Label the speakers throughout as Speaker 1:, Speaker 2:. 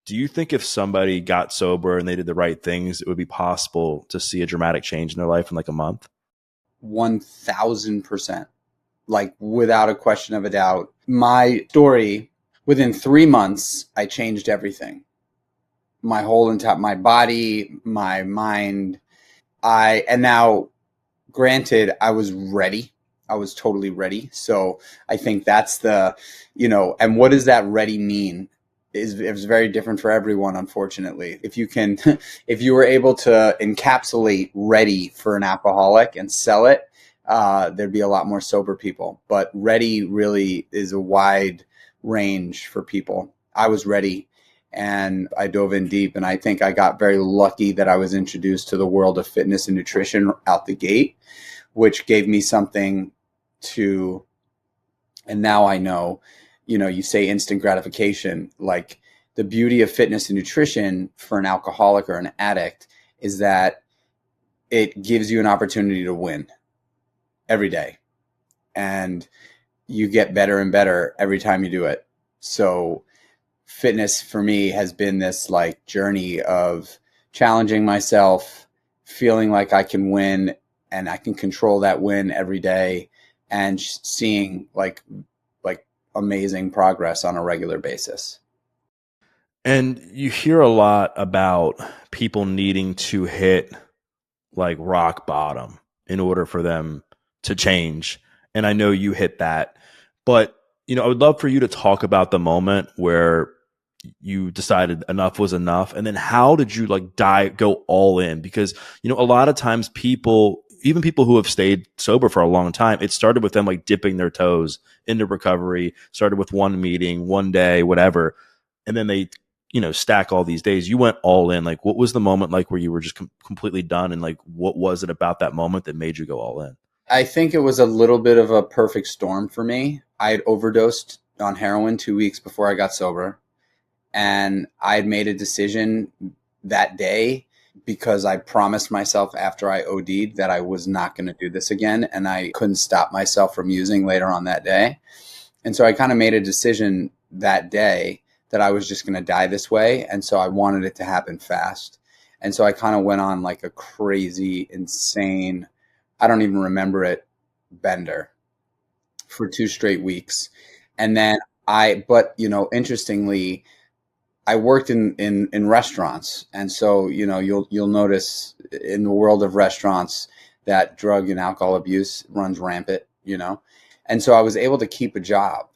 Speaker 1: Do you think if somebody got sober and they did the right things, it would be possible to see a dramatic change in their life in like a month?
Speaker 2: 1000%. Like without a question of a doubt. My story, within 3 months, I changed everything. My whole entire, my body, my mind. And now granted, I was ready. I was totally ready. So I think that's and what does that ready mean? It's very different for everyone, unfortunately. If you were able to encapsulate ready for an alcoholic and sell it, there'd be a lot more sober people. But ready really is a wide range for people. I was ready and I dove in deep, and I think I got very lucky that I was introduced to the world of fitness and nutrition out the gate, which gave me something to, and now I know, you say instant gratification. Like the beauty of fitness and nutrition for an alcoholic or an addict is that it gives you an opportunity to win every day. And you get better and better every time you do it. So fitness for me has been this like journey of challenging myself, feeling like I can win and I can control that win every day, and seeing like amazing progress on a regular basis.
Speaker 1: And you hear a lot about people needing to hit like rock bottom in order for them to change. And I know you hit that, but I would love for you to talk about the moment where you decided enough was enough. And then how did you go all in? Because, a lot of times even people who have stayed sober for a long time, it started with them like dipping their toes into recovery, started with one meeting, one day, whatever. And then they, stack all these days. You went all in. Like, what was the moment like where you were just completely done? And like, what was it about that moment that made you go all in?
Speaker 2: I think it was a little bit of a perfect storm for me. I had overdosed on heroin 2 weeks before I got sober. And I had made a decision that day because I promised myself after I OD'd that I was not going to do this again. And I couldn't stop myself from using later on that day. And so I kind of made a decision that day that I was just going to die this way. And so I wanted it to happen fast. And so I kind of went on like a crazy, insane, I don't even remember it, bender for 2 straight weeks. And then interestingly, I worked in restaurants. And so, you'll notice in the world of restaurants that drug and alcohol abuse runs rampant, And so I was able to keep a job,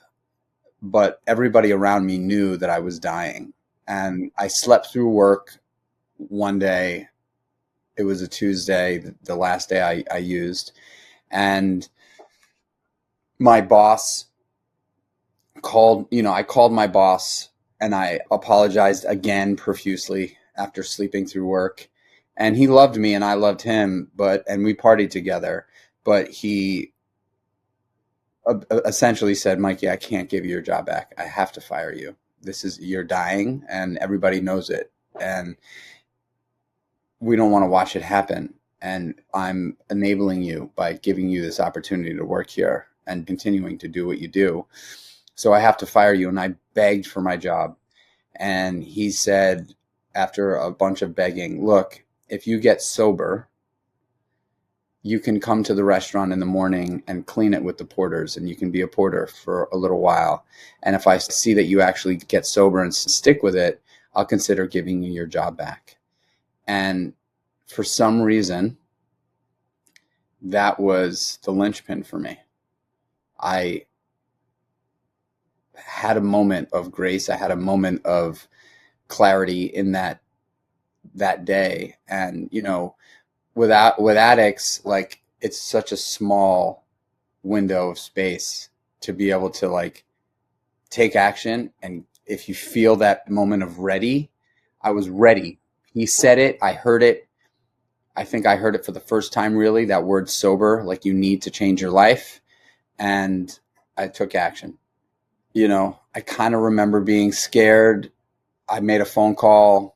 Speaker 2: but everybody around me knew that I was dying. And I slept through work one day. It was a Tuesday, the last day I used. And my boss called, I called my boss and I apologized again profusely after sleeping through work. And he loved me and I loved him, and we partied together. But he essentially said, Mikey, I can't give you your job back. I have to fire you. You're dying and everybody knows it. And we don't want to watch it happen. And I'm enabling you by giving you this opportunity to work here and continuing to do what you do. So I have to fire you. And I begged for my job. And he said, after a bunch of begging, look, if you get sober, you can come to the restaurant in the morning and clean it with the porters, and you can be a porter for a little while. And if I see that you actually get sober and stick with it, I'll consider giving you your job back. And for some reason, that was the linchpin for me. I had a moment of grace. I had a moment of clarity in that day. And, with addicts, like, it's such a small window of space to be able to like take action. And if you feel that moment of ready, I was ready. He said it. I heard it. I think I heard it for the first time, really, that word sober, like you need to change your life. And I took action. I kind of remember being scared. I made a phone call.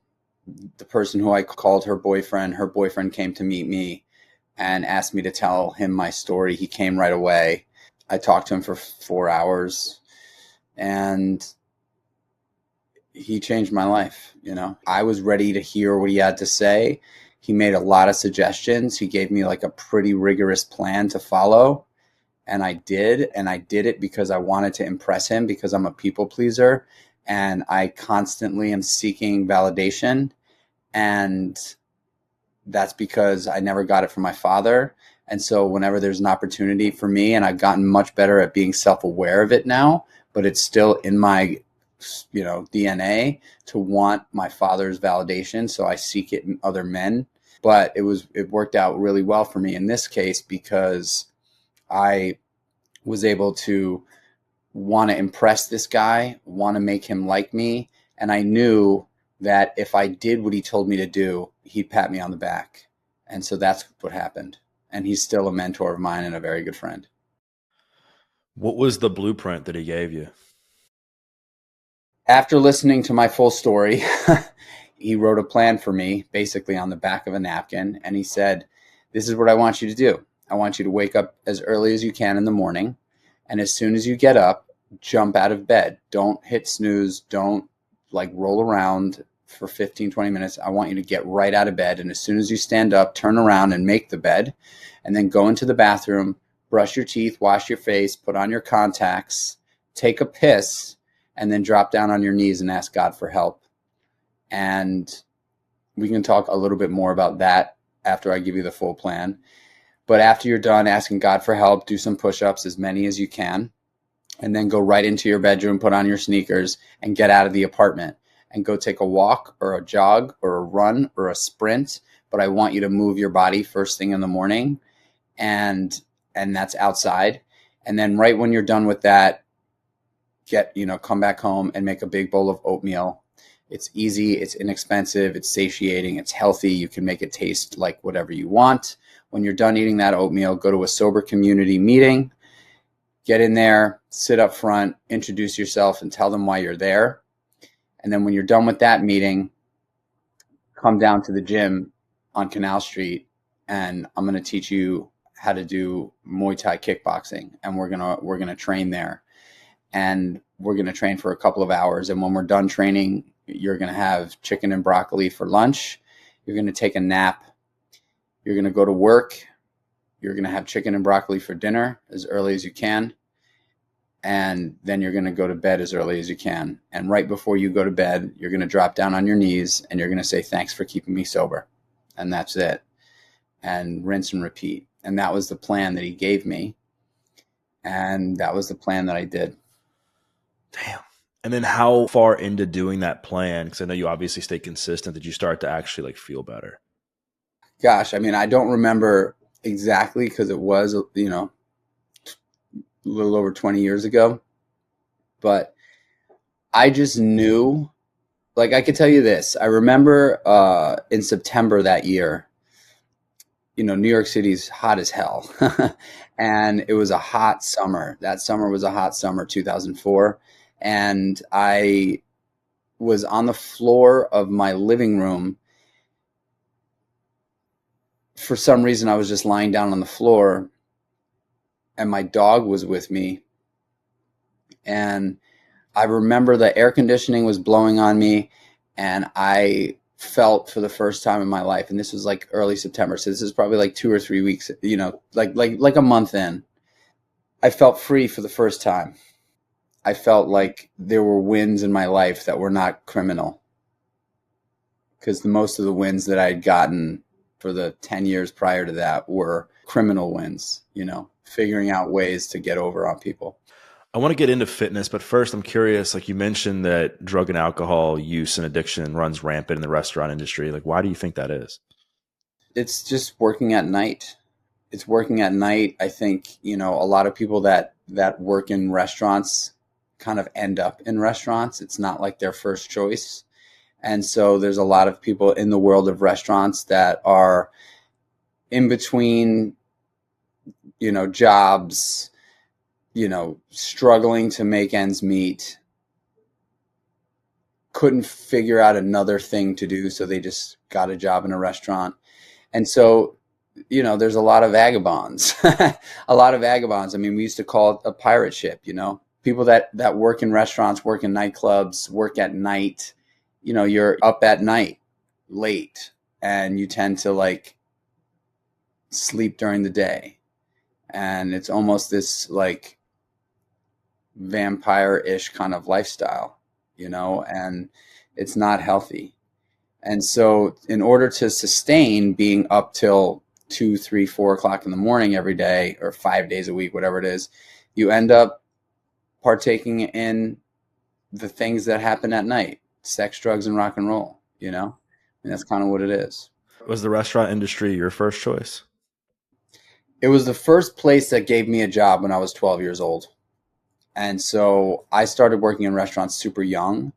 Speaker 2: The person who I called her boyfriend came to meet me and asked me to tell him my story. He came right away. I talked to him for 4 hours, and he changed my life. I was ready to hear what he had to say. He made a lot of suggestions. He gave me like a pretty rigorous plan to follow. And I did it because I wanted to impress him, because I'm a people pleaser and I constantly am seeking validation. And that's because I never got it from my father. And so whenever there's an opportunity for me, and I've gotten much better at being self-aware of it now, but it's still in my DNA to want my father's validation. So I seek it in other men. But it worked out really well for me in this case, because I was able to want to impress this guy, want to make him like me. And I knew that if I did what he told me to do, he'd pat me on the back. And so that's what happened. And he's still a mentor of mine and a very good friend.
Speaker 1: What was the blueprint that he gave you?
Speaker 2: After listening to my full story, he wrote a plan for me basically on the back of a napkin. And he said, this is what I want you to do. I want you to wake up as early as you can in the morning. And as soon as you get up, jump out of bed. Don't hit snooze. Don't roll around for 15, 20 minutes. I want you to get right out of bed. And as soon as you stand up, turn around and make the bed. And then go into the bathroom, brush your teeth, wash your face, put on your contacts, take a piss, and then drop down on your knees and ask God for help. And we can talk a little bit more about that after I give you the full plan. But after you're done asking God for help, do some push-ups, as many as you can, and then go right into your bedroom, put on your sneakers, and get out of the apartment and go take a walk or a jog or a run or a sprint. But I want you to move your body first thing in the morning, and that's outside. And then right when you're done with that, come back home and make a big bowl of oatmeal. It's easy, it's inexpensive, it's satiating, it's healthy. You can make it taste like whatever you want. When you're done eating that oatmeal, go to a sober community meeting, get in there, sit up front, introduce yourself and tell them why you're there. And then when you're done with that meeting, come down to the gym on Canal Street, and I'm going to teach you how to do Muay Thai kickboxing. And we're going to train there. And we're going to train for a couple of hours. And when we're done training, you're going to have chicken and broccoli for lunch. You're going to take a nap. You're going to go to work. You're going to have chicken and broccoli for dinner as early as you can. And then you're going to go to bed as early as you can. And right before you go to bed, you're going to drop down on your knees and you're going to say, thanks for keeping me sober. And that's it. And rinse and repeat. And that was the plan that he gave me. And that was the plan that I did.
Speaker 1: Damn. And then how far into doing that plan, because I know you obviously stay consistent, did you start to actually feel better?
Speaker 2: Gosh, I mean, I don't remember exactly, because it was, a little over 20 years ago. But I just knew, I could tell you this. I remember in September that year, New York City's hot as hell. And it was a hot summer. That summer was a hot summer, 2004. And I was on the floor of my living room. For some reason, I was just lying down on the floor, and my dog was with me. And I remember the air conditioning was blowing on me, and I felt for the first time in my life, and this was early September, so this is probably 2 or 3 weeks, like a month in, I felt free for the first time. I felt like there were wins in my life that were not criminal, because most of the wins that I had gotten for the 10 years prior to that were criminal wins, figuring out ways to get over on people.
Speaker 1: I want to get into fitness, but first I'm curious, you mentioned that drug and alcohol use and addiction runs rampant in the restaurant industry. Why do you think that is?
Speaker 2: It's just working at night. It's working at night. I think, a lot of people that work in restaurants kind of end up in restaurants. It's not their first choice. And so there's a lot of people in the world of restaurants that are in between, jobs, struggling to make ends meet, couldn't figure out another thing to do, so they just got a job in a restaurant. And so, there's a lot of vagabonds, a lot of vagabonds. I mean, we used to call it a pirate ship, People that work in restaurants, work in nightclubs, work at night, you're up at night late, and you tend to like sleep during the day. And it's almost this like vampire-ish kind of lifestyle, and it's not healthy. And so in order to sustain being up till 2, 3, 4 o'clock in the morning every day, or 5 days a week, whatever it is, you end up partaking in the things that happen at night: sex, drugs, and rock and roll, and that's kind of what it is.
Speaker 1: Was the restaurant industry your first choice?
Speaker 2: It was the first place that gave me a job when I was 12 years old. And so I started working in restaurants super young,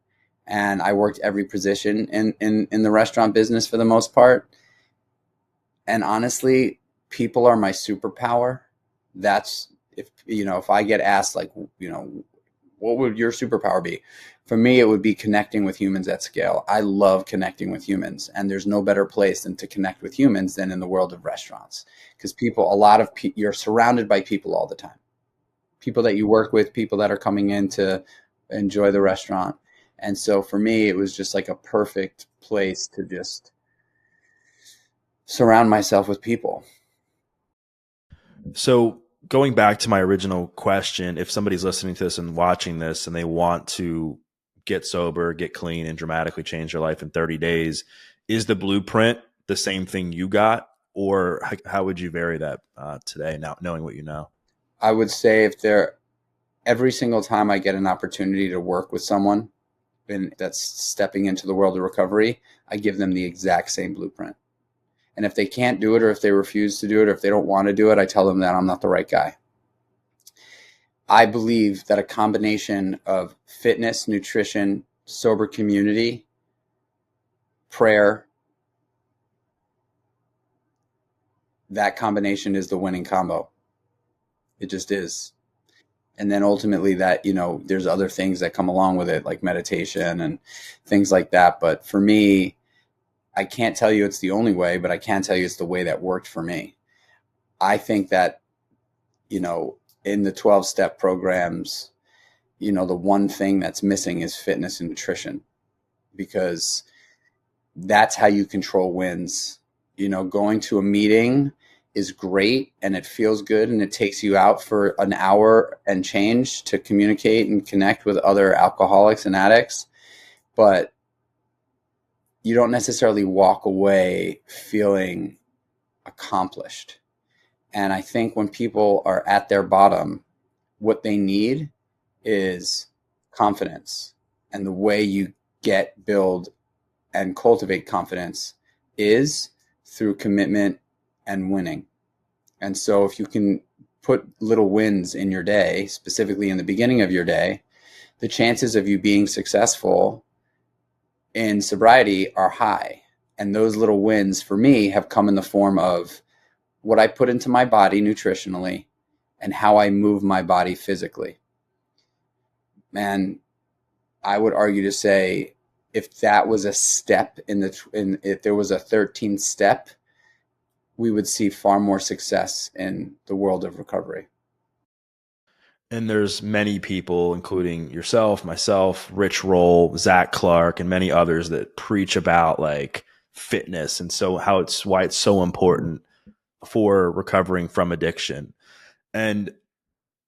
Speaker 2: and I worked every position in the restaurant business for the most part. And honestly, people are my superpower. That's if I get asked like, what would your superpower be? For me, it would be connecting with humans at scale. I love connecting with humans, and there's no better place than to connect with humans than in the world of restaurants, because you're surrounded by people all the time. People that you work with, people that are coming in to enjoy the restaurant. And so for me, it was just like a perfect place to just surround myself with people.
Speaker 1: So going back to my original question, if somebody's listening to this and watching this and they want to get sober, get clean, and dramatically change their life in 30 days, is the blueprint the same thing you got? Or how would you vary that today, now knowing what you know?
Speaker 2: I would say every single time I get an opportunity to work with someone that's stepping into the world of recovery, I give them the exact same blueprint. And if they can't do it, or if they refuse to do it, or if they don't want to do it, I tell them that I'm not the right guy. I believe that a combination of fitness, nutrition, sober community, prayer, that combination is the winning combo. It just is. And then ultimately that, there's other things that come along with it, like meditation and things like that. But for me, I can't tell you it's the only way, but I can tell you it's the way that worked for me. I think that, in the 12-step programs, the one thing that's missing is fitness and nutrition, because that's how you control wins. Going to a meeting is great, and it feels good, and it takes you out for an hour and change to communicate and connect with other alcoholics and addicts. But you don't necessarily walk away feeling accomplished. And I think when people are at their bottom, what they need is confidence. And the way you build, and cultivate confidence is through commitment and winning. And so if you can put little wins in your day, specifically in the beginning of your day, the chances of you being successful in sobriety are high. And those little wins for me have come in the form of what I put into my body nutritionally and how I move my body physically. And I would argue to say, if that was a step if there was a 13th step, we would see far more success in the world of recovery.
Speaker 1: And there's many people, including yourself, myself, Rich Roll, Zach Clark, and many others that preach about like fitness and so why it's so important for recovering from addiction. And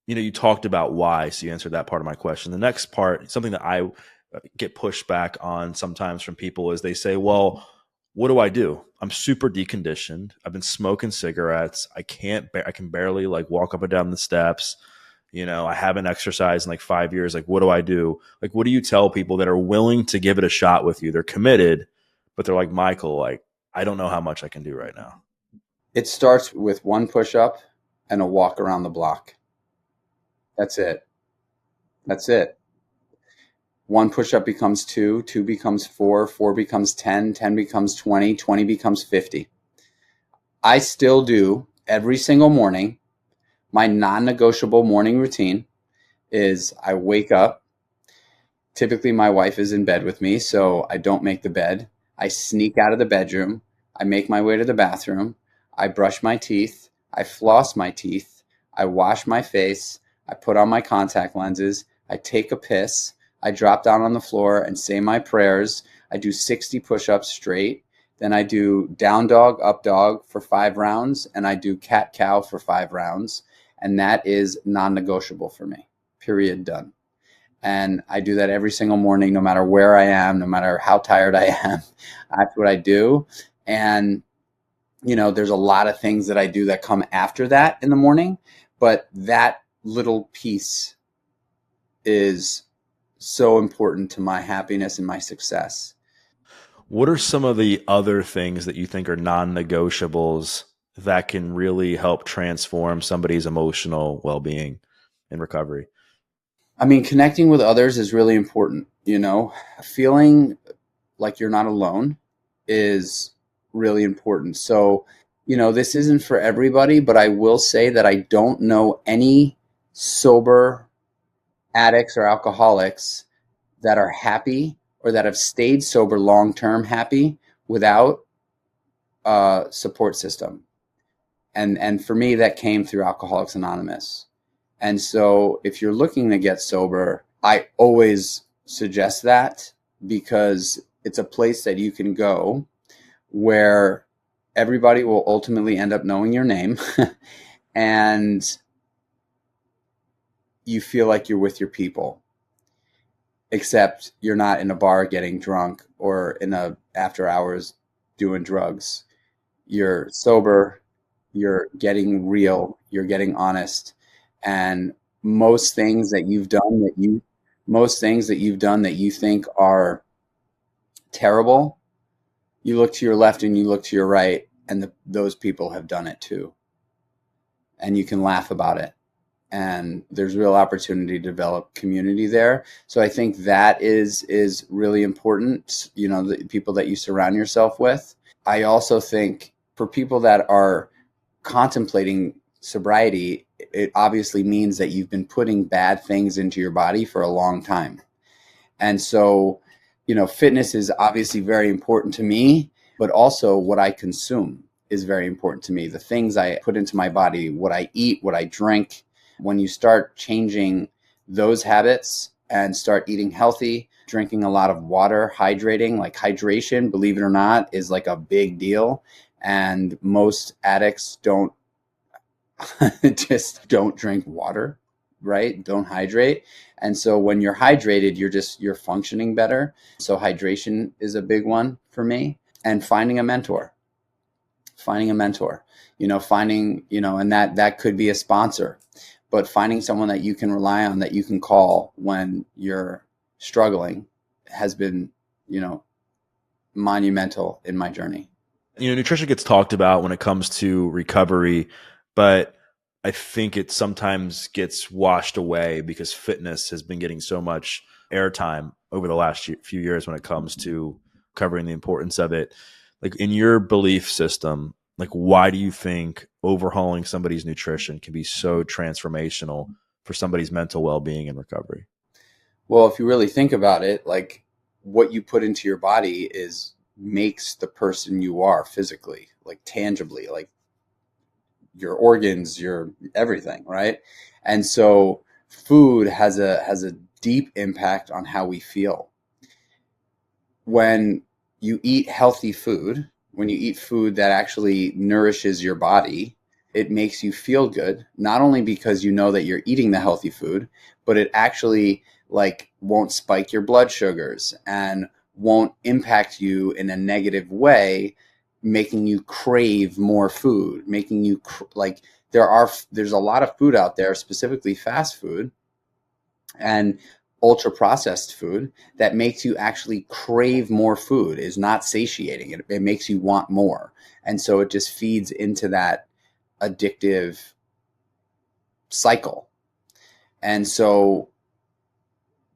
Speaker 1: you talked about why, so you answered that part of my question. The next part, something that I get pushed back on sometimes from people, is they say, well, what do I do? I'm super deconditioned. I've been smoking cigarettes. I can barely like walk up and down the steps. I haven't exercised in like 5 years. Like, what do I do? Like, what do you tell people that are willing to give it a shot with you? They're committed, but they're like, Michael, like, I don't know how much I can do right now.
Speaker 2: It starts with one push-up and a walk around the block. That's it. That's it. One push-up becomes 2, 2 becomes 4, 4 becomes 10, 10 becomes 20, 20 becomes 50. I still do every single morning. My non-negotiable morning routine is I wake up. Typically, my wife is in bed with me, so I don't make the bed. I sneak out of the bedroom. I make my way to the bathroom. I brush my teeth. I floss my teeth. I wash my face. I put on my contact lenses. I take a piss, I drop down on the floor and say my prayers. I do 60 push-ups straight. Then I do down dog, up dog for 5 rounds, and I do cat cow for 5 rounds. And that is non-negotiable for me. Period. Done. And I do that every single morning, no matter where I am, no matter how tired I am. That's what I do. And, there's a lot of things that I do that come after that in the morning, but that little piece is so important to my happiness and my success.
Speaker 1: What are some of the other things that you think are non-negotiables that can really help transform somebody's emotional well-being in recovery?
Speaker 2: I mean, connecting with others is really important. Feeling like you're not alone is really important. So, this isn't for everybody, but I will say that I don't know any sober addicts or alcoholics that are happy or that have stayed sober long-term happy without a support system. And for me, that came through Alcoholics Anonymous. And so if you're looking to get sober, I always suggest that, because it's a place that you can go where everybody will ultimately end up knowing your name and you feel like you're with your people, except you're not in a bar getting drunk or in a after hours doing drugs. You're sober, you're getting real, you're getting honest. And most things that you've done that you think are terrible, you look to your left and you look to your right, and those people have done it too. And you can laugh about it. And there's real opportunity to develop community there. So I think that is really important, the people that you surround yourself with. I also think for people that are contemplating sobriety, it obviously means that you've been putting bad things into your body for a long time. And so, fitness is obviously very important to me, but also what I consume is very important to me. The things I put into my body, what I eat, what I drink. When you start changing those habits and start eating healthy, drinking a lot of water, hydrating, like hydration, believe it or not, is like a big deal. And most addicts just don't drink water, right? Don't hydrate. And so when you're hydrated, you're functioning better. So hydration is a big one for me. And finding a mentor, and that could be a sponsor, but finding someone that you can rely on, that you can call when you're struggling, has been, monumental in my journey.
Speaker 1: Nutrition gets talked about when it comes to recovery, but I think it sometimes gets washed away because fitness has been getting so much airtime over the last few years when it comes to covering the importance of it. Like, in your belief system, like, why do you think overhauling somebody's nutrition can be so transformational for somebody's mental well-being and recovery?
Speaker 2: Well, if you really think about it, like, what you put into your body makes the person you are physically, like tangibly, like your organs, your everything, right? And so food has a deep impact on how we feel. When you eat healthy food, when you eat food that actually nourishes your body, it makes you feel good, not only because you know that you're eating the healthy food, but it actually won't spike your blood sugars and won't impact you in a negative way, making you crave more food, making you there's a lot of food out there, specifically fast food and ultra processed food, that makes you actually crave more food, is not satiating. It makes you want more. And so it just feeds into that addictive cycle. And so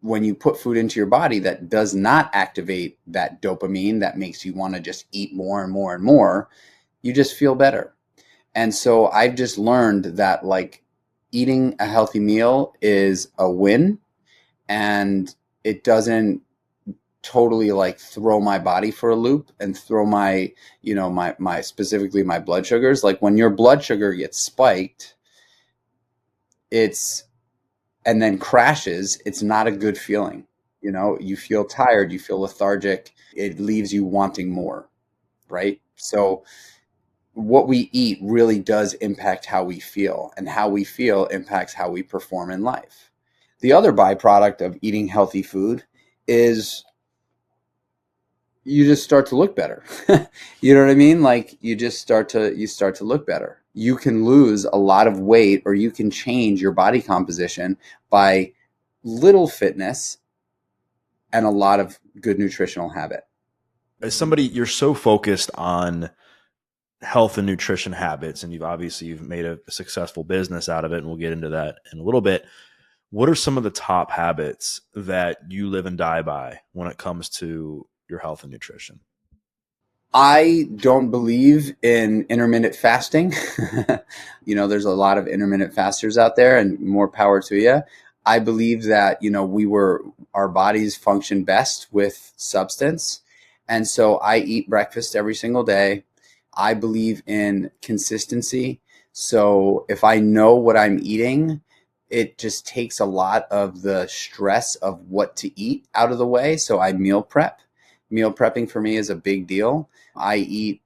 Speaker 2: when you put food into your body that does not activate that dopamine that makes you want to just eat more and more and more, you just feel better. And so I've just learned that eating a healthy meal is a win, and it doesn't totally throw my body for a loop and throw my specifically my blood sugars. Like, when your blood sugar gets spiked, it's and then crashes, it's not a good feeling. You feel tired, you feel lethargic, it leaves you wanting more, right? So what we eat really does impact how we feel, and how we feel impacts how we perform in life. The other byproduct of eating healthy food is you just start to look better. You know what I mean? Like you start to look better. You can lose a lot of weight, or you can change your body composition by little fitness and a lot of good nutritional habit.
Speaker 1: As somebody, you're so focused on health and nutrition habits, and you've made a successful business out of it, and we'll get into that in a little bit. What are some of the top habits that you live and die by when it comes to your health and nutrition?
Speaker 2: I don't believe in intermittent fasting. There's a lot of intermittent fasters out there, and more power to you. I believe that, our bodies function best with substance. And so I eat breakfast every single day. I believe in consistency. So if I know what I'm eating, it just takes a lot of the stress of what to eat out of the way. So I meal prep. Meal prepping for me is a big deal. I eat,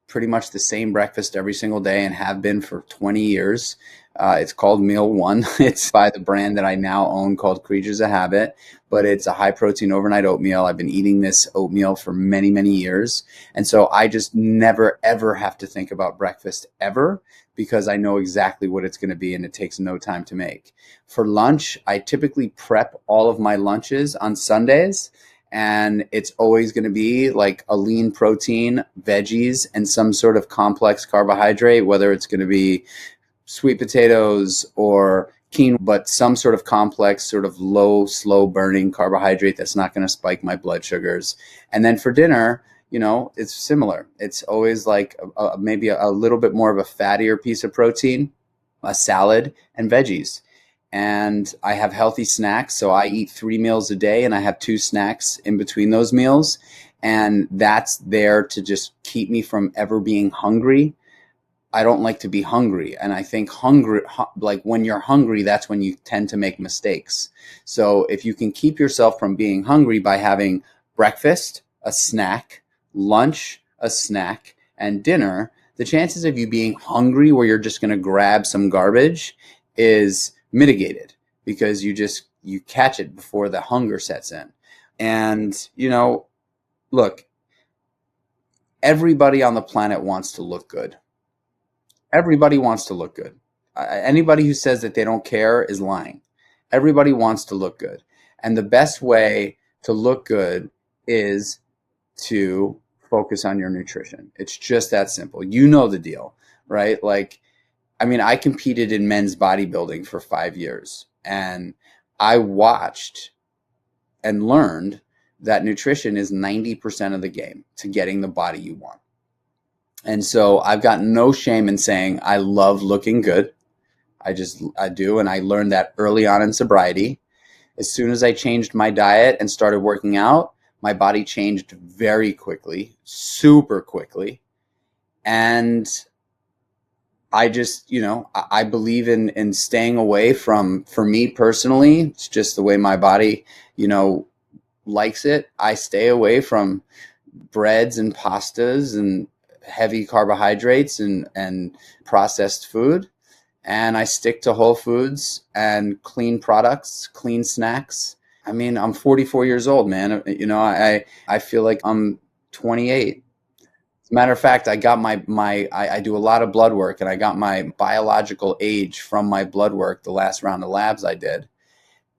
Speaker 2: pretty much the same breakfast every single day, and have been for 20 years. It's called Meal One. It's by the brand that I now own called Kreatures of Habit, but it's a high protein overnight oatmeal. I've been eating this oatmeal for many, many years. And so I just never, ever have to think about breakfast ever, because I know exactly what it's going to be, and it takes no time to make. For lunch, I typically prep all of my lunches on Sundays. And it's always going to be like a lean protein, veggies, and some sort of complex carbohydrate, whether it's going to be sweet potatoes or quinoa, but some sort of complex, sort of low, slow burning carbohydrate that's not going to spike my blood sugars. And then for dinner, it's similar. It's always like maybe a little bit more of a fattier piece of protein, a salad, and veggies. And I have healthy snacks. So I eat 3 meals a day, and I have 2 snacks in between those meals. And that's there to just keep me from ever being hungry. I don't like to be hungry. And I think like when you're hungry, that's when you tend to make mistakes. So if you can keep yourself from being hungry by having breakfast, a snack, lunch, a snack, and dinner, the chances of you being hungry where you're just going to grab some garbage is mitigated, because you catch it before the hunger sets in. And, look, everybody on the planet wants to look good. Everybody wants to look good. Anybody who says that they don't care is lying. Everybody wants to look good. And the best way to look good is to focus on your nutrition. It's just that simple. You know the deal, right? I competed in men's bodybuilding for 5 years, and I watched and learned that nutrition is 90% of the game to getting the body you want. And so I've got no shame in saying I love looking good. I do. And I learned that early on in sobriety. As soon as I changed my diet and started working out, my body changed very quickly, super quickly. And I just, I believe in staying away from, for me personally, it's just the way my body, likes it. I stay away from breads and pastas and heavy carbohydrates and processed food. And I stick to whole foods and clean products, clean snacks. I'm 44 years old, man. I feel like I'm 28. Matter of fact, I got I do a lot of blood work, and I got my biological age from my blood work, the last round of labs I did.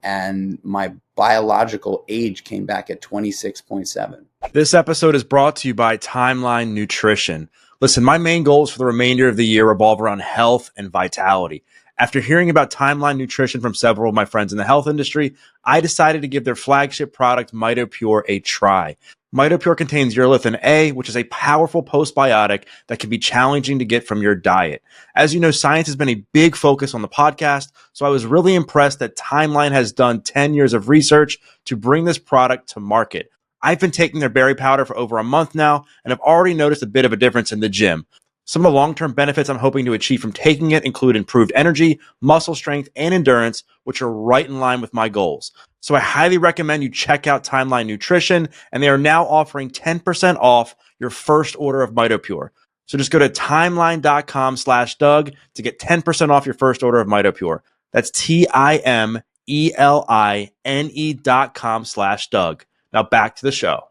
Speaker 2: And my biological age came back at 26.7.
Speaker 1: This episode is brought to you by Timeline Nutrition. Listen, my main goals for the remainder of the year revolve around health and vitality. After hearing about Timeline Nutrition from several of my friends in the health industry, I decided to give their flagship product, MitoPure, a try. MitoPure contains urolithin A, which is a powerful postbiotic that can be challenging to get from your diet. As you know, science has been a big focus on the podcast, so I was really impressed that Timeline has done 10 years of research to bring this product to market. I've been taking their berry powder for over a month now, and I've already noticed a bit of a difference in the gym. Some of the long-term benefits I'm hoping to achieve from taking it include improved energy, muscle strength, and endurance, which are right in line with my goals. So I highly recommend you check out Timeline Nutrition, and they are now offering 10% off your first order of MitoPure. So just go to timeline.com/Doug to get 10% off your first order of MitoPure. That's TIMELINE.com/Doug. Now back to the show.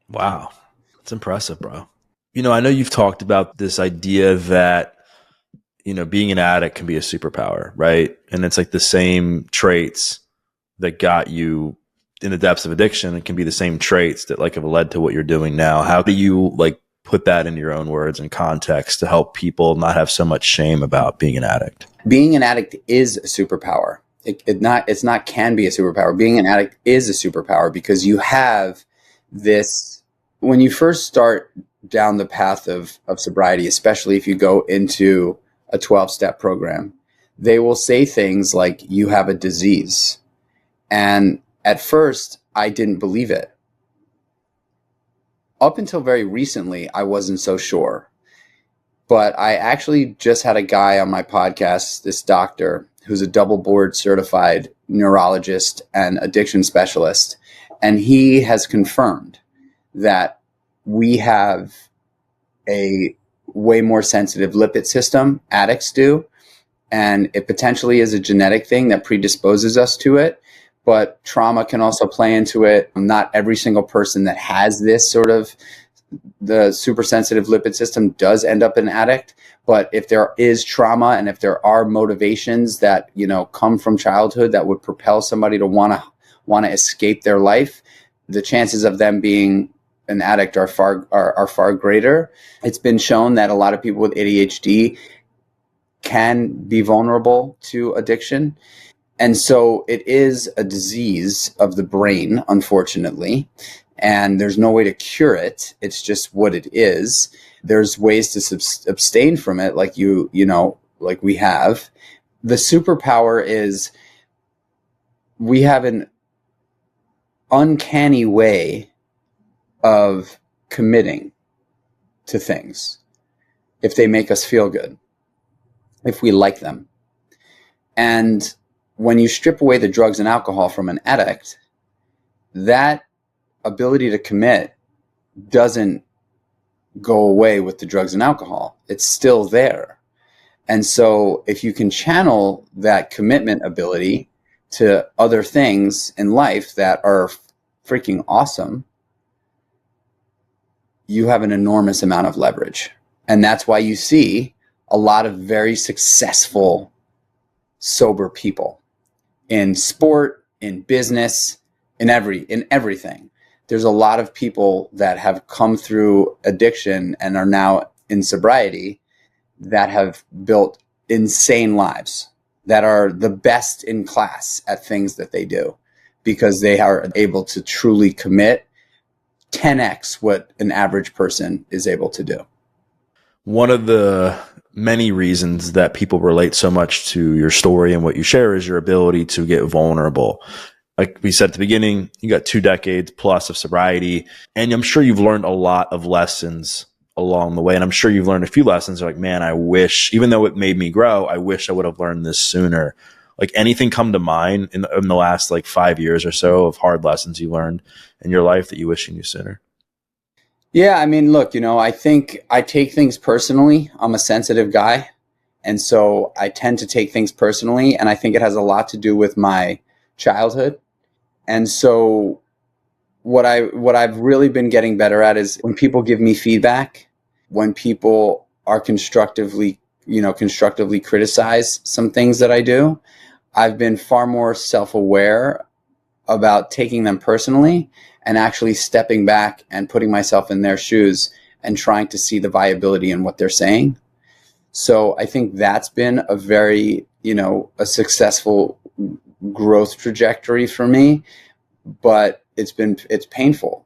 Speaker 1: Wow. It's impressive, bro. I know you've talked about this idea that, being an addict can be a superpower, right? And it's like the same traits that got you in the depths of addiction. It can be the same traits that like have led to what you're doing now. How do you like put that into your own words and context to help people not have so much shame about being an addict?
Speaker 2: Being an addict is a superpower. It's not can be a superpower. Being an addict is a superpower because you have this, when you first start down the path of sobriety, especially if you go into a 12-step program, they will say things like you have a disease. And at first, I didn't believe it. Up until very recently, I wasn't so sure. But I actually just had a guy on my podcast, this doctor, who's a double board certified neurologist and addiction specialist. And he has confirmed that we have a way more sensitive lipid system, addicts do, and it potentially is a genetic thing that predisposes us to it, but trauma can also play into it. Not every single person that has this sort of the super sensitive lipid system does end up an addict, but if there is trauma and if there are motivations that, come from childhood that would propel somebody to want to escape their life, the chances of them being an addict are far greater. It's been shown that a lot of people with ADHD can be vulnerable to addiction. And so it is a disease of the brain, unfortunately, and there's no way to cure it. It's just what it is. There's ways to abstain from it, like like we have. The superpower is we have an uncanny way of committing to things if they make us feel good, if we like them. And when you strip away the drugs and alcohol from an addict, that ability to commit doesn't go away with the drugs and alcohol. It's still there. And so if you can channel that commitment ability to other things in life that are freaking awesome, you have an enormous amount of leverage. And that's why you see a lot of very successful, sober people in sport, in business, in everything. There's a lot of people that have come through addiction and are now in sobriety that have built insane lives, that are the best in class at things that they do because they are able to truly commit 10x what an average person is able to do.
Speaker 1: One of the many reasons that people relate so much to your story and what you share is your ability to get vulnerable. Like we said at the beginning, you got 2 decades plus of sobriety, and I'm sure you've learned a lot of lessons along the way. And I'm sure you've learned a few lessons like, man, I wish, even though it made me grow, I wish I would have learned this sooner. Like anything come to mind in the last like 5 years or so of hard lessons you learned in your life that you wish you knew sooner?
Speaker 2: Yeah, I mean, look, I think I take things personally. I'm a sensitive guy. And so I tend to take things personally. And I think it has a lot to do with my childhood. And so what I've really been getting better at is when people give me feedback, when people are constructively criticize some things that I do, I've been far more self-aware about taking them personally and actually stepping back and putting myself in their shoes and trying to see the viability in what they're saying. So I think that's been a very, a successful growth trajectory for me, but it's painful,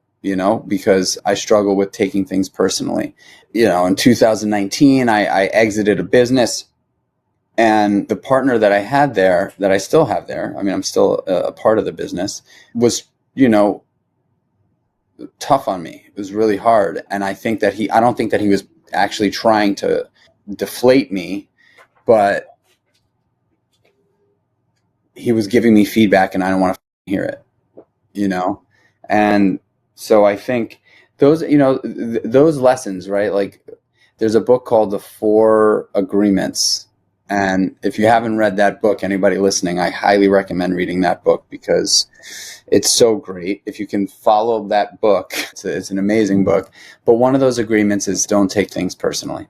Speaker 2: because I struggle with taking things personally. In 2019, I exited a business, and the partner that I had there, that I still have there, I mean, I'm still a part of the business, was, tough on me. It was really hard. And I don't think that he was actually trying to deflate me, but he was giving me feedback and I don't want to hear it, you know? And so I think those, those lessons, right? Like there's a book called The Four Agreements. And if you haven't read that book, anybody listening, I highly recommend reading that book because it's so great. If you can follow that book, it's an amazing book. But one of those agreements is don't take things personally.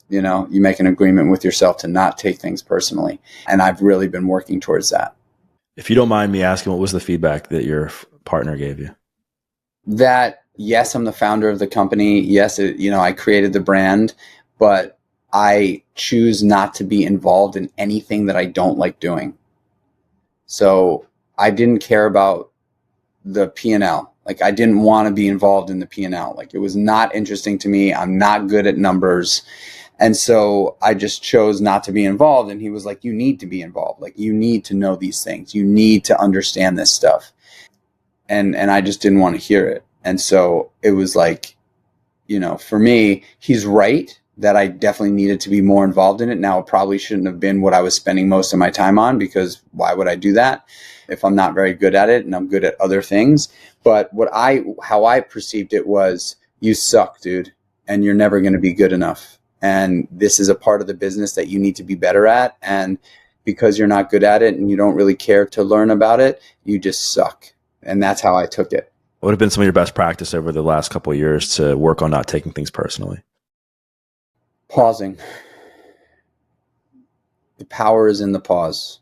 Speaker 2: You make an agreement with yourself to not take things personally. And I've really been working towards that.
Speaker 1: If you don't mind me asking, what was the feedback that your partner gave you?
Speaker 2: That, yes, I'm the founder of the company. Yes, I created the brand, but I choose not to be involved in anything that I don't like doing. So I didn't care about the P&L. Like I didn't want to be involved in the P&L. Like it was not interesting to me. I'm not good at numbers. And so I just chose not to be involved. And he was like, you need to be involved. Like you need to know these things. You need to understand this stuff. And I just didn't want to hear it. And so it was like, for me, he's right that I definitely needed to be more involved in it. Now, it probably shouldn't have been what I was spending most of my time on, because why would I do that if I'm not very good at it and I'm good at other things? But how I perceived it was, you suck, dude, and you're never going to be good enough. And this is a part of the business that you need to be better at. And because you're not good at it and you don't really care to learn about it, you just suck. And that's how I took it.
Speaker 1: What would have been some of your best practice over the last couple of years to work on not taking things personally?
Speaker 2: Pausing. The power is in the pause.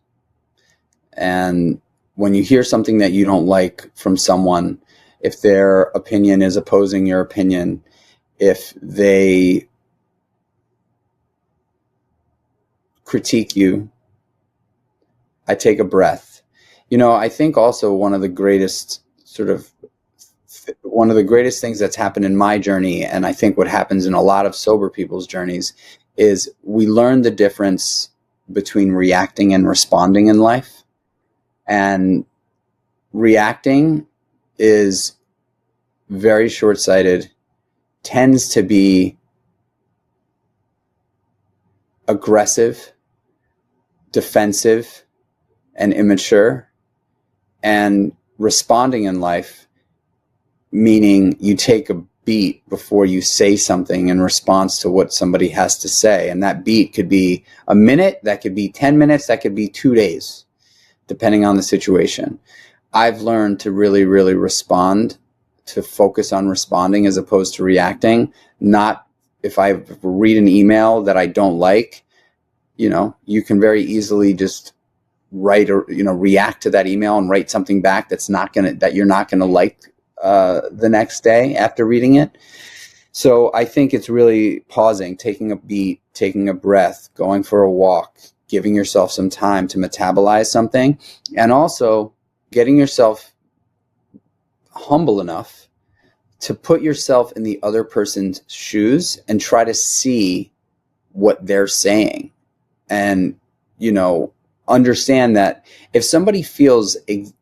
Speaker 2: And when you hear something that you don't like from someone, if their opinion is opposing your opinion, if they critique you, I take a breath. I think also one of the greatest things that's happened in my journey, and I think what happens in a lot of sober people's journeys, is we learn the difference between reacting and responding in life. And reacting is very short-sighted, tends to be aggressive, defensive, and immature. And responding in life, meaning you take a beat before you say something in response to what somebody has to say. And that beat could be a minute, that could be 10 minutes, that could be 2 days, depending on the situation. I've learned to really, really respond, to focus on responding as opposed to reacting. Not if I read an email that I don't like, you can very easily just write or, react to that email and write something back that you're not going to like the next day after reading it. So I think it's really pausing, taking a beat, taking a breath, going for a walk, giving yourself some time to metabolize something, and also getting yourself humble enough to put yourself in the other person's shoes and try to see what they're saying. And, understand that if somebody feels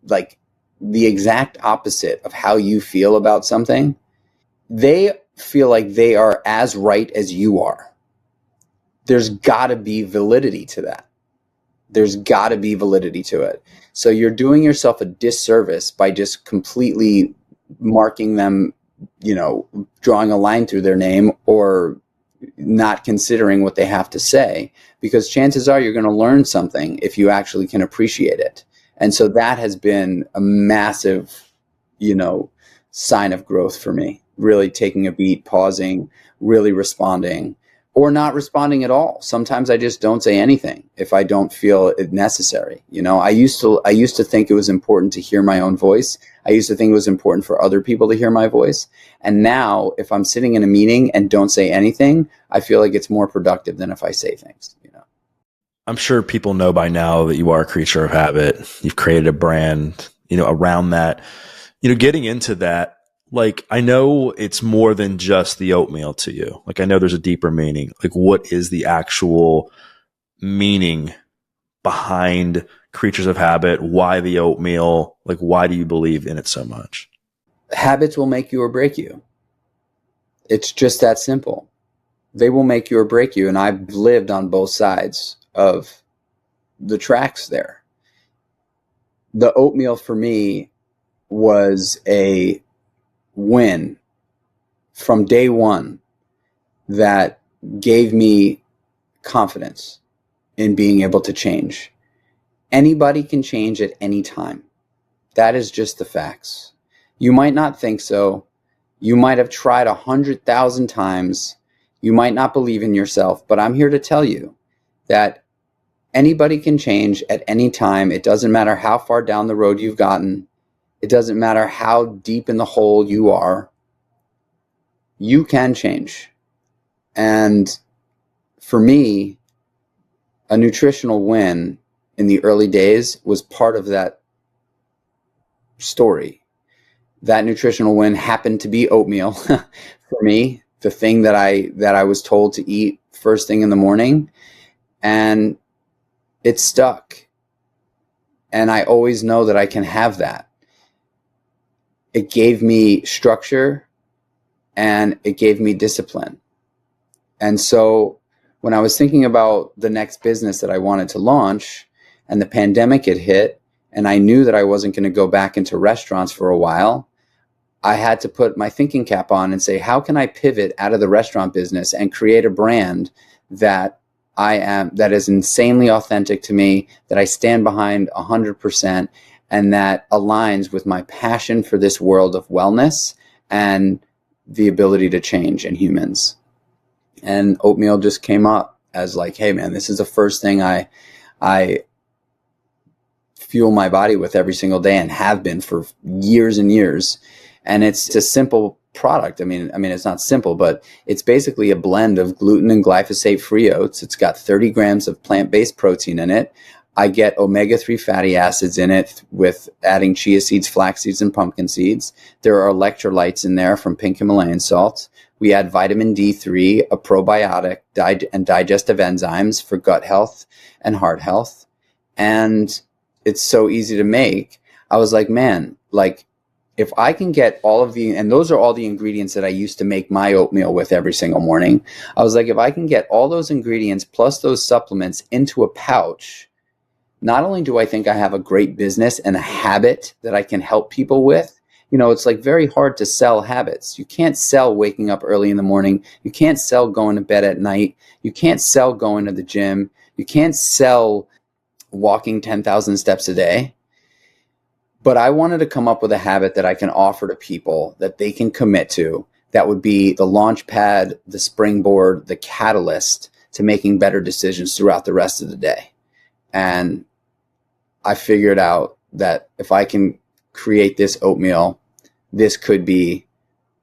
Speaker 2: like the exact opposite of how you feel about something, they feel like they are as right as you are. There's got to be validity to that. There's got to be validity to it. So you're doing yourself a disservice by just completely marking them, drawing a line through their name, or not considering what they have to say, because chances are you're going to learn something if you actually can appreciate it. And so that has been a massive, sign of growth for me. Really taking a beat, pausing, really responding, or not responding at all. Sometimes I just don't say anything if I don't feel it necessary. I used to think it was important to hear my own voice. I used to think it was important for other people to hear my voice. And now if I'm sitting in a meeting and don't say anything, I feel like it's more productive than if I say things.
Speaker 1: I'm sure people know by now that you are a creature of habit. You've created a brand, around that, getting into that. Like, I know it's more than just the oatmeal to you. Like, I know there's a deeper meaning. Like, what is the actual meaning behind Creatures of Habit? Why the oatmeal? Like, why do you believe in it so much?
Speaker 2: Habits will make you or break you. It's just that simple. they will make you or break you. And I've lived on both sides of the tracks there. The oatmeal for me was a win from day one that gave me confidence in being able to change. Anybody can change at any time. That is just the facts. You might not think so. You might have tried 100,000 times. You might not believe in yourself, but I'm here to tell you that anybody can change at any time. It doesn't matter how far down the road you've gotten. It doesn't matter how deep in the hole you are. You can change. And for me, a nutritional win in the early days was part of that story. That nutritional win happened to be oatmeal for me, the thing that I was told to eat first thing in the morning, and it stuck. And I always know that I can have that. It gave me structure and it gave me discipline. And so when I was thinking about the next business that I wanted to launch and the pandemic had hit and I knew that I wasn't going to go back into restaurants for a while, I had to put my thinking cap on and say, how can I pivot out of the restaurant business and create a brand that that is insanely authentic to me, that I stand behind 100%, and that aligns with my passion for this world of wellness and the ability to change in humans. And oatmeal just came up as like, hey man, this is the first thing I fuel my body with every single day and have been for years and years. And it's a simple product. I mean, it's not simple, but it's basically a blend of gluten and glyphosate-free oats. It's got 30 grams of plant-based protein in it. I get omega-3 fatty acids in it with adding chia seeds, flax seeds, and pumpkin seeds. There are electrolytes in there from pink Himalayan salt. We add vitamin D3, a probiotic, and digestive enzymes for gut health and heart health. And it's so easy to make. I was like, man, like, if I can get all of and those are all the ingredients that I used to make my oatmeal with every single morning. I was like, if I can get all those ingredients plus those supplements into a pouch, not only do I think I have a great business and a habit that I can help people with, you know, it's like very hard to sell habits. You can't sell waking up early in the morning. You can't sell going to bed at night. You can't sell going to the gym. You can't sell walking 10,000 steps a day. But I wanted to come up with a habit that I can offer to people that they can commit to. That would be the launch pad, the springboard, the catalyst to making better decisions throughout the rest of the day. And I figured out that if I can create this oatmeal, this could be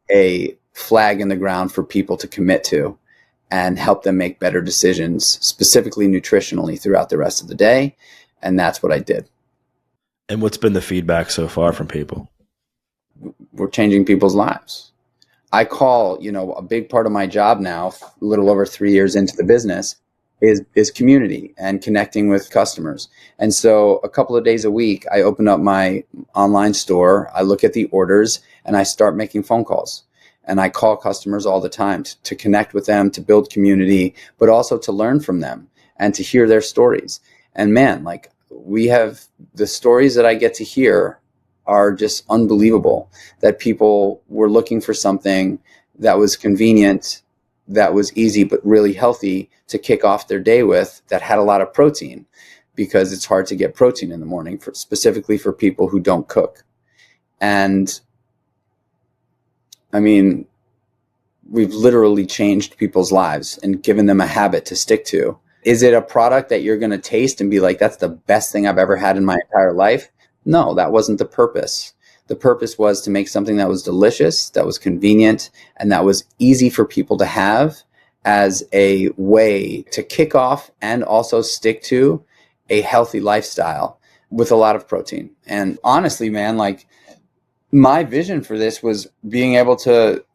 Speaker 2: a flag in the ground for people to commit to and help them make better decisions, specifically nutritionally throughout the rest of the day. And that's what I did.
Speaker 1: And what's been the feedback so far from people?
Speaker 2: We're changing people's lives. I call, you know, a big part of my job now, a little over 3 years into the business, is community and connecting with customers. And so a couple of days a week, I open up my online store, I look at the orders, and I start making phone calls. And I call customers all the time to connect with them, to build community, but also to learn from them and to hear their stories. And man, like, we have the stories that I get to hear are just unbelievable, that people were looking for something that was convenient, that was easy, but really healthy to kick off their day with, that had a lot of protein, because it's hard to get protein in the morning, specifically for people who don't cook. And I mean, we've literally changed people's lives and given them a habit to stick to. Is it a product that you're going to taste and be like, that's the best thing I've ever had in my entire life? No, that wasn't the purpose. The purpose was to make something that was delicious, that was convenient, and that was easy for people to have as a way to kick off and also stick to a healthy lifestyle with a lot of protein. And honestly, man, like, my vision for this was being able to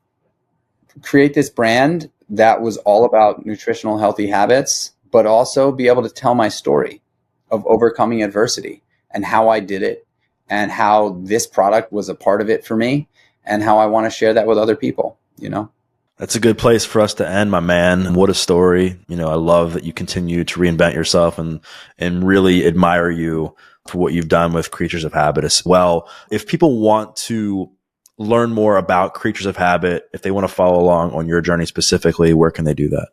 Speaker 2: create this brand that was all about nutritional healthy habits, but also be able to tell my story of overcoming adversity and how I did it and how this product was a part of it for me and how I want to share that with other people, you know?
Speaker 1: That's a good place for us to end, my man. What a story. You know, I love that you continue to reinvent yourself and really admire you for what you've done with Creatures of Habit as well. If people want to learn more about Creatures of Habit, if they want to follow along on your journey specifically, where can they do that?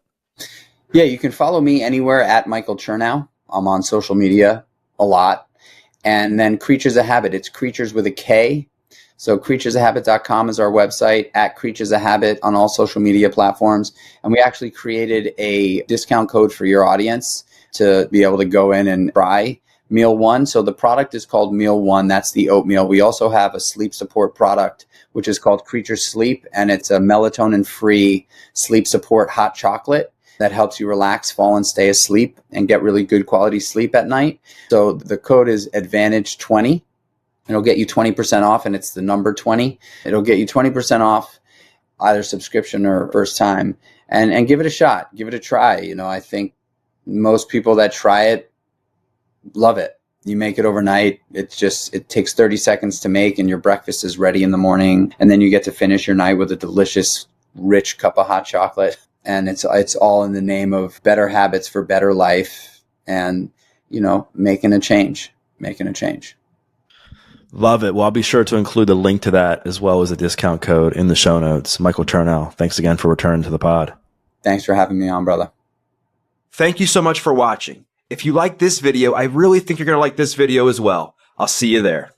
Speaker 2: Yeah, you can follow me anywhere at Michael Chernow. I'm on social media a lot. And then Creatures of Habit, it's Creatures with a K. So creaturesofhabit.com is our website, at Creatures of Habit on all social media platforms. And we actually created a discount code for your audience to be able to go in and try Meal 1. So the product is called Meal 1. That's the oatmeal. We also have a sleep support product, which is called Creatures Sleep. And it's a melatonin-free sleep support hot chocolate that helps you relax, fall, and stay asleep and get really good quality sleep at night. So the code is Advantage20. It'll get you 20% off, and it's the number 20. It'll get you 20% off either subscription or first time. And give it a shot. Give it a try. You know, I think most people that try it love it. You make it overnight. It takes 30 seconds to make, and your breakfast is ready in the morning. And then you get to finish your night with a delicious, rich cup of hot chocolate. And it's all in the name of better habits for better life and, you know, making a change.
Speaker 1: Love it. Well, I'll be sure to include the link to that as well as a discount code in the show notes. Michael Chernow, thanks again for returning to the pod.
Speaker 2: Thanks for having me on, brother.
Speaker 3: Thank you so much for watching. If you like this video, I really think you're going to like this video as well. I'll see you there.